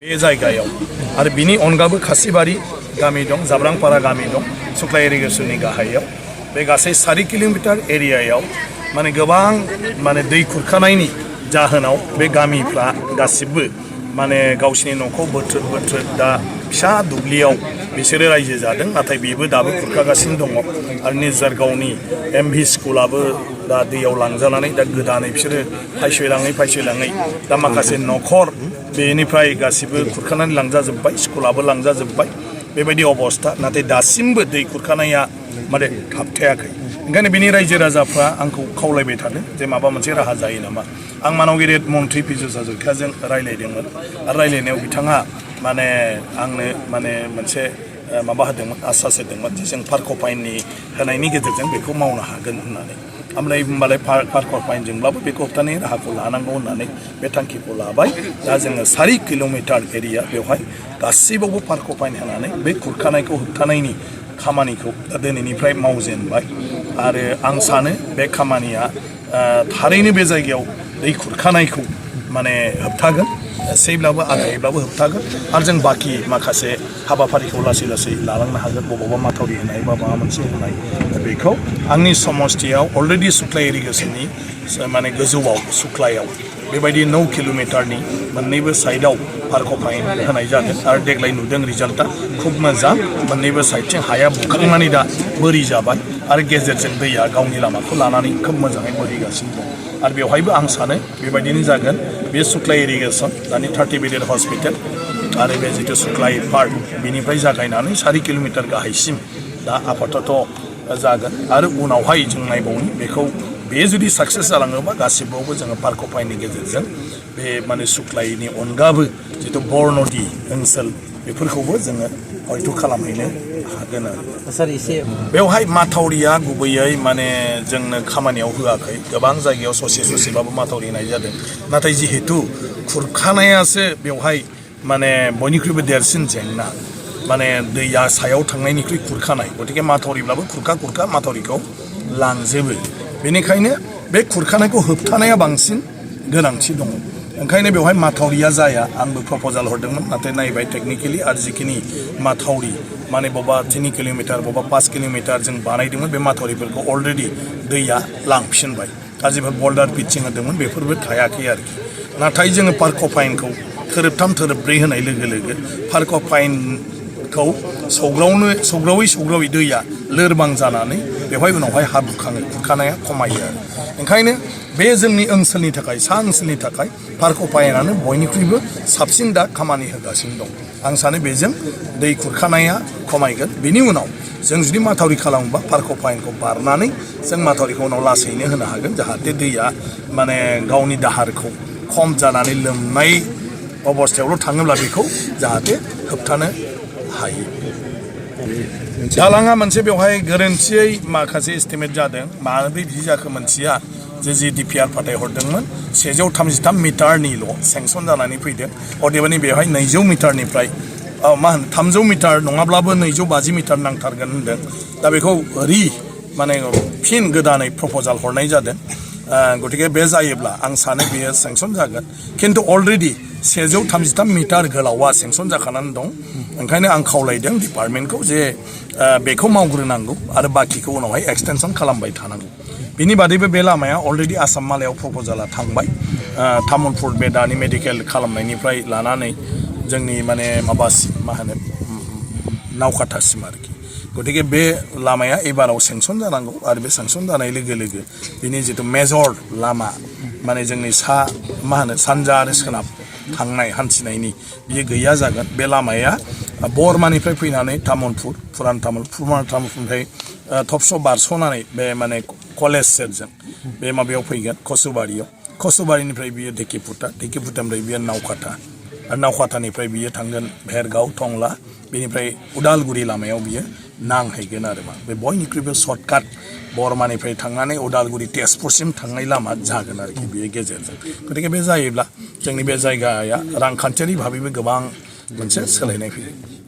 बे जायगायाव आरो बिनि अनगाबो खासिबारि गामि दं, जाब्रांपारा गामि दं, सुक्ला इरिगेसननि गाहायाव बे गासै 4 किल'मिटार एरियायाव माने गोबां माने दै खुरखानायनि जाहोनाव बे गामिफ्रा गासिबो माने गावसिनि न'खौ बोथ्रोद दा फिसा दुब्लियाव बिसोरो रायजो जादों, नाथाय बेबो दाबो खुरखागासिनो दङ आरो निजारगावनि MV स्कुलाबो दा दैयाव लांजानानै दा गोदानै बिसोरो फायसयलाङै दा माखासे न'खर बेनिफ्राय गासिबो खुरखानानै लांजाजोब्बाय, स्कुलाबो लांजाजोब्बाय बेबायदि अबस्था। नाथाय दासिमबो दै खुरखानाया माने थाबथायाखै। ओंखायनो बिनि रायजो राजाफ्रा आंखौ खावलायबाय थादों जे माबा मोनसे राहा जायो नामा। आं मानाव गेदेर मन्त्रि पीयूष हाजरिकाजों रायलायदोंमोन आरो रायलायनायाव बिथाङा माने आंनो माने मोनसे माबा होदोंमोन, आश्वास होदोंमोन जे जों पार्क'फाइननि होनायनि गेजेरजों बेखौ मावनो हागोन होननानै। ओमफ्राय होमबालाय पार्क'फाइनजोंब्लाबो बेखौ होबथानायनि राहाखौ लानांगौ होननानै बे थांखिखौ लाबाय। दा जोङो 4 किल'मिटार एरिया बेवहाय गासैबावबो पार्क'फाइन होनानै बे खुरखानायखौ होबथानायनि खामानिखौ दिनैनिफ्राय मावजेनबाय आरो आं सानो बे खामानिया थारैनो बे जायगायाव दै खुरखानायखौ माने होबथागोन, एसेब्लाबो आधायैब्लाबो होबथागोन आरो जों बाखि माखासे हाबाफारिखौ लासै लालांनो हागोन। बबावबा माथावरि होनाय बा माबा मोनसे होनाय बेखौ आंनि समस्थियाव अलरेडि सुक्ला इरिगेसननि माने गोजौआव सुक्लायाव बेबायदि 9 किल'मिटारनि मोननैबो साइडआव पार्क'फाइन होनाय जादों आरो देग्लाय नुदों रिजाल्टआ खुब मोजां। मोननैबो साइडथिं हाया बुखांनानै दा बोरि जाबाय आरो गेजेरजों दैया गावनि लामाखौ लानानै खोब मोजाङै बोहैगासिनो दं आरो बेवहायबो आं सानो बेबायदिनो जागोन। बे सुक्ला इरिगेसन दानि 30 बेडेड हस्पिटाल आरो बे जिथु सुक्ला पार्क बेनिफ्राय जागायनानै 4 किल'मिटार गाहायसिम दा आपातत जागोन आरो उनावहाय जों नायबावनि बेखौ बे जुदि साक्सेस जालाङोबा गासिबावबो जोङो पार्क'फाइननि गेजेरजों बे माने सुक्लायनि अनगाबो जिथु बरनदि ओनसोल बेफोरखौबो जोङो हयथ' खालामहैनो हागोन आरो। बेवहाय माथावरिया गुबैयै माने जोंनो खामानियाव होआखै। गोबां जायगायाव ससेबाबो माथावरि होनाय जादों, नाथाय जिहेतु खुरखानायासो बेवहाय माने बयनिख्रुइबो देरसिन जेंना। माने दैया सायाव थांनायनिख्रुइ खुरखानाय, गतिके माथावरिब्लाबो खुरखा माथावरिखौ लांजोबो। बेनिखायनो बे खुरखानायखौ होबथानाया बांसिन गोनांथि दङ। ओंखायनो बेवहाय माथावरिया जाया। आंबो प्रप'जाल हरदोंमोन, नाथाय नायबाय टेकनिकेलि आरो जिखिनि माथावरि माने बबेबा 3 किल'मिटार बबेबा 5 किल'मिटार जों बानायदोंमोन बे माथावरिफोरखौ अलरेडि दैया लांफिनबाय। गाज्रिफोर बल्डार पिटसिं होदोंमोन बेफोरबो थायाखै आरोखि। नाथाय जोङो पार्क'फाइनखौ थोरोबथाम थोरोबब्रै होनाय लोगो पार्क'फाइनखौ सौग्रावै दैया लोरबां जानानै बेवहाय उनावहाय हा बुखाङो, खुरखानाया खमायो आरो। ओंखायनो बे जोंनि ओनसोलनि थाखाय, सा ओनसोलनि थाखाय पार्क'फाइनानो बयनिख्रुइबो साबसिन दा खामानि होगासिनो दं। आं सानो बेजों दै खुरखानाया खमायगोन। बेनि उनाव जों जुदि माथावरि खालामोबा पार्क'फाइनखौ बारनानै जों माथावरिखौ उनाव लासैनो होनो हागोन, जाहाथे दैया माने गावनि दाहारखौ खम जानानै लोमनाय अबस्थायावल' थाङोब्ला बेखौ जाहाथे होबथानो हायो। दालाङा मोनसे बेवहाय गोरोन्थियै माखासे एस्टिमेट जादों। माबोरै बिदि जाखो मोनथिया, जे DPR फाथायहरदोंमोन 133 मिटारनिल' सेंसन जानानै फैदों। अदेबानि बेवहाय 200 मिटारनिफ्राय 300 मिटार नङाब्लाबो 250 मिटार नांथारगोन होनदों। दा बेखौ माने फिन गोदानै प्रप'जाल हरनाय जादों। गतिके बे जायोब्ला आं सानो बेयो सेंसन जागोन। खिन्थु अलरेडि 133 मिटार गोलावा सेंसन जाखानानै दं। ओंखायनो आं खावलायदों डिपार्टमेन्टखौ जे बेखौ मावग्रोनांगौ आरो बाखिखौ उनावहाय एक्सटेनसन खालामबाय थानांगौ। बिनि बादैबो बे लामाया अलरेडि आसाम मालायाव प्रप'जाला थांबाय। तामुलपुर बे दानि मेडिकेल खालामनायनिफ्राय लानानै जोंनि माने माबासिम मा होनो नावकाटासिम आरोखि। गतिके बे लामाया एबाराव सेंसन जानांगौ आरो बे सेंसन जानाय लोगो बिनि जिथु मेजर लामा माने जोंनि सानजा आरो सोनाब थांनाय हान्थिनायनि बियो गैया जागोन। बे लामाया बरमानिफ्राय फैनानै तामुलपुर पुरान तामुलपुरनिफ्राय थबस' बारस'नानै बे माने कलेज सेरजों बे माबायाव फैगोन कसुबारिनिफ्राय बियो ढेकिपुटानिफ्राय बियो नावकाटा आरो नावकाटानिफ्राय बियो थांगोन भेरगाव टंला, बेनिफ्राय उदालगुरि लामायाव बियो नांहैगोन आरो बे बयनिख्रुइबो सर्टकाट बरमानिफ्राय थांनानै उदालगुरि तेजपुरसिम थांनाय लामा जागोन आरोखि बेयो गेजेरजों। गतिके बे जायोब्ला जोंनि बे जायगाया रांखान्थियारि भाबैबो गोबां मोनसे सोलायनाय फैयो।